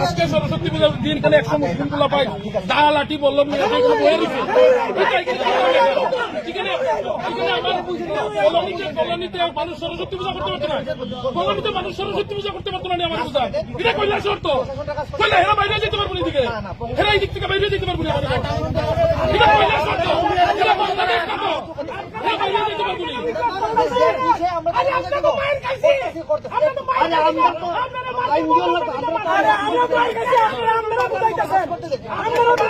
আজকে সরস্বতী পূজার দিন খানে 100 মুসলিম গুলা পাই দা লাঠি বলল কলোনিতে মানুষ সরস্বতী পূজা করতে পারতো না, কলোনিতে মানুষ সরস্বতী পূজা করতে পারতো না। আমার পূজা এটা কইলা শর্ত কইলা হেরা বাইরে যেতে পারবো এদিকে, হেরা এই দিক থেকে বাইরে যেতে পারবো না। এটা কইলা শর্ত এটা বন্ধ করে রাখো, হেরা বাইরে যেতে পারবো না। আরে আমরা তো মাইর খাইছি, আমরা তো মাইর খাইছি, আমরা মাইর খাইছি, আমরা বুঝাইতাছেন, আমরা বুঝাইতাছেন।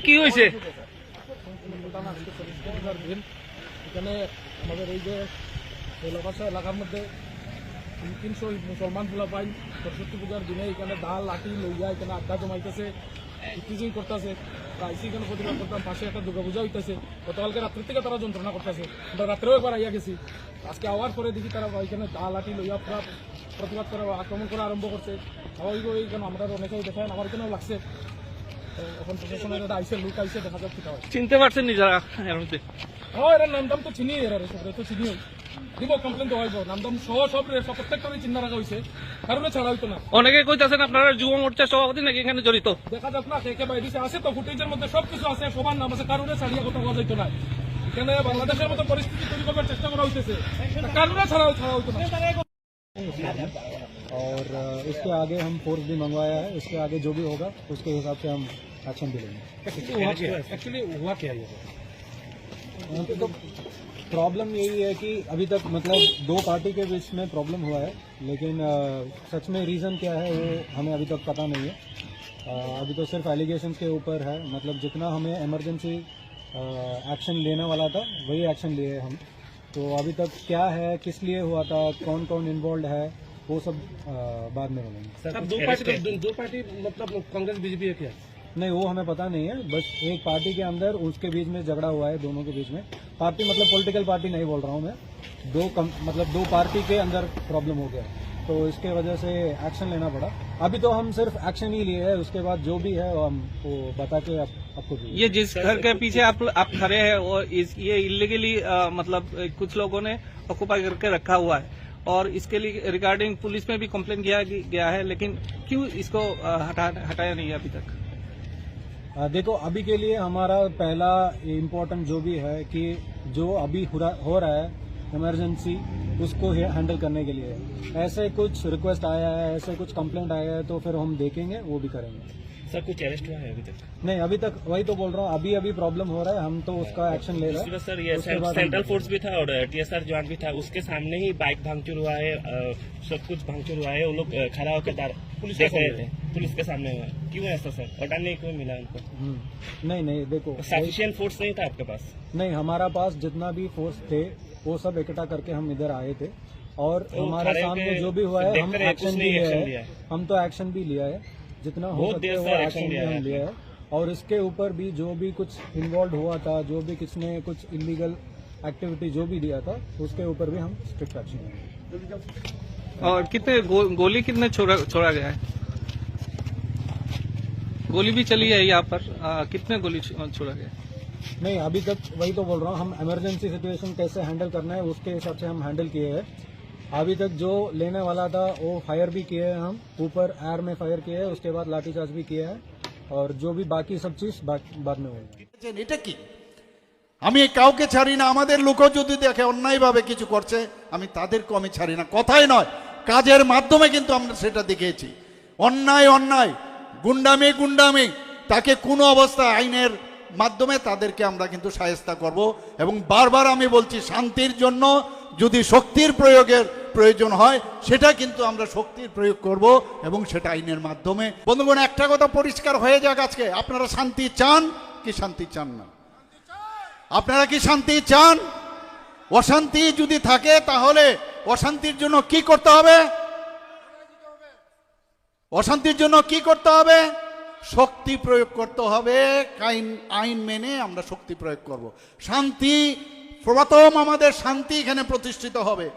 কি হয়েছে এখানে আমাদের এই যে এলাকার মধ্যে 300 মুসলমান গুলা পাই সরস্বতী পূজার দিনে এখানে ডাল লাঠি লইয়া এখানে আড্ডা জমাইতেছে, ইত্যাদি করতেছে। আইসি এখানে প্রতিবাদ করতাম, পাশে একটা দুর্গা পূজা হইতেছে। গতকালকে রাত্রি থেকে তারা যন্ত্রণা করতেছে, আমরা রাত্রেও একবার আইয়া গেছি। আজকে আওয়ার পরে দেখি তারা এখানে ডাল লাঠি লইয়া পুরা প্রতিবাদ করা আক্রমণ করা আরম্ভ করছে। স্বাভাবিক এইখানে আমরা অনেকেই দেখেন, আমার এখানেও লাগছে। এখন প্রশাসনের একটা আইসে লোক আইসে দেখা যাক কি হয়। চিনতে পারছেন নিজেরা এর মধ্যে? হ্যাঁ, এরা নাম দাম তো চিনি, এরা তো চিনি দিব কমপ্লেন তো হইব। নাম দাম সহ সব প্রত্যেকটারই চিন্তা রাখা হয়েছে, কারণে ছাড়া হইতো না। অনেকে কইতাছেন আপনারা যুব মোর্চার সভাপতি নাকি এখানে জড়িত? দেখা যাক না কে কে বাইরে আছে, তো ফুটেজের মধ্যে সবকিছু আছে, সবার নাম আছে, কারণে ছাড়িয়ে কথা বলা যাইতো না। এখানে বাংলাদেশের মতো পরিস্থিতি তৈরি করবার চেষ্টা করা হইতেছে, কারণে ছাড়া হইতো না। और इसके आगे हम फोर्स भी मंगवाया है, इसके आगे जो भी होगा उसके हिसाब से हम एक्शन भी लेंगे। एक्चुअली हुआ क्या है? तो प्रॉब्लम यही है कि अभी तक मतलब दो पार्टी के बीच में प्रॉब्लम हुआ है, लेकिन सच में रीज़न क्या है वो हमें अभी तक पता नहीं है। अभी तो सिर्फ एलिगेशन के ऊपर है, मतलब जितना हमें इमरजेंसी एक्शन लेने वाला था वही एक्शन लिए हम। तो अभी तक क्या है, किस लिए हुआ था, कौन कौन इन्वॉल्व है, वो सब बाद में बोलेंगे। दो पार्टी मतलब कांग्रेस बीजेपी है क्या? नहीं, वो हमें पता नहीं है। बस एक पार्टी के अंदर उसके बीच में झगड़ा हुआ है, दोनों के बीच में। पार्टी मतलब पॉलिटिकल पार्टी नहीं बोल रहा हूँ मैं, मतलब दो पार्टी के अंदर प्रॉब्लम हो गया, तो इसके वजह से एक्शन लेना पड़ा। अभी तो हम सिर्फ एक्शन ही लिए हैं, उसके बाद जो भी है हम वो बता के आपको भी। ये जिस घर के पीछे आप खड़े हैं वो ये इलीगली मतलब कुछ लोगों ने ऑक्यूपाई करके रखा हुआ है, और इसके लिए रिगार्डिंग पुलिस में भी कंप्लेन किया गया है, लेकिन क्यों इसको हटाया नहीं है अभी तक? देखो, अभी के लिए हमारा पहला इम्पोर्टेंट जो भी है कि जो अभी हो रहा है इमरजेंसी, उसको हैंडल करने के लिए ऐसे कुछ रिक्वेस्ट आया है, ऐसे कुछ कंप्लेंट आया है, तो फिर हम देखेंगे, वो भी करेंगे। सर कुछ अरेस्ट हुआ है अभी तक? नहीं, अभी तक वही तो बोल रहा हूँ, अभी प्रॉब्लम हो रहा है, हम तो उसका एक्शन ले रहे हैं। सर ये सेंट्रल फोर्स भी था और टीएसआर जवान भी था, उसके सामने ही बाइक भांगचूर हुआ है, सब कुछ भांगचूर हुआ है। वो लोग खड़ा होकर देख रहे थे, पुलिस के सामने हुआ। क्यों ऐसा सर? हटाने क्यों मिला उनको? नहीं, देखो सफिशिएंट फोर्स नहीं था आपके पास? नहीं, हमारा पास जितना भी फोर्स थे वो सब इकट्ठा करके हम इधर आए थे, और हमारे सामने जो भी हुआ है हम एक्शन भी लिया है। हम तो एक्शन भी लिया है, जितना हो सकता है वो एक्शन भी हम लिया है। और इसके ऊपर भी जो भी कुछ इन्वॉल्व हुआ था, जो भी किसने कुछ इलीगल एक्टिविटी जो भी दिया था, उसके ऊपर भी हम स्ट्रिक्ट एक्शन लेंगे। और कितने गोली कितने छोड़ा गया है? गोली भी चली है यहाँ पर, कितने गोली छोड़ा गया? नहीं, अभी तक वही तो बोल रहा हूँ, हम इमरजेंसी सिचुएशन कैसे हैंडल करना है उसके हिसाब से हम हैंडल किए हैं। अभी तक जो लेने वाला था वो फायर भी किए हैं, हम ऊपर एयर में फायर किए हैं, उसके बाद लाठीचार्ज भी किया है, और जो भी बाकी सब चीज बाद में होगी। এটা কি আমি কাউকে ছাড়ি না, আমাদের লোকও যদি দেখে অন্যায়ভাবে কিছু করছে আমি তাদেরকেও আমি ছাড়ি না। কথাই নয়, কাজের মাধ্যমে কিন্তু আমরা সেটা দেখিয়েছি। অন্যায় গুন্ডামি তাকে কোনো অবস্থায় আইনের মাধ্যমে তাদেরকে আমরা কিন্তু শায়েস্তা করব। এবং বারবার আমি বলছি, শান্তির জন্য যদি শক্তির প্রয়োগের প্রয়োজন হয় সেটা কিন্তু আমরা শক্তির প্রয়োগ করব, এবং সেটা আইনের মাধ্যমে। বন্ধুগণ, একটা কথা পরিষ্কার হয়ে যাক আজকে, আপনারা শান্তি চান কি শান্তি চান না? আপনারা কি শান্তি চান? অশান্তি যদি থাকে তাহলে অশান্তির জন্য কি করতে হবে? অশান্তির জন্য কি করতে হবে? শক্তি প্রয়োগ করতে হবে। আইন মেনে আমরা শক্তি প্রয়োগ করব। শান্তি, প্রথম আমাদের শান্তি এখানে প্রতিষ্ঠিত হবে।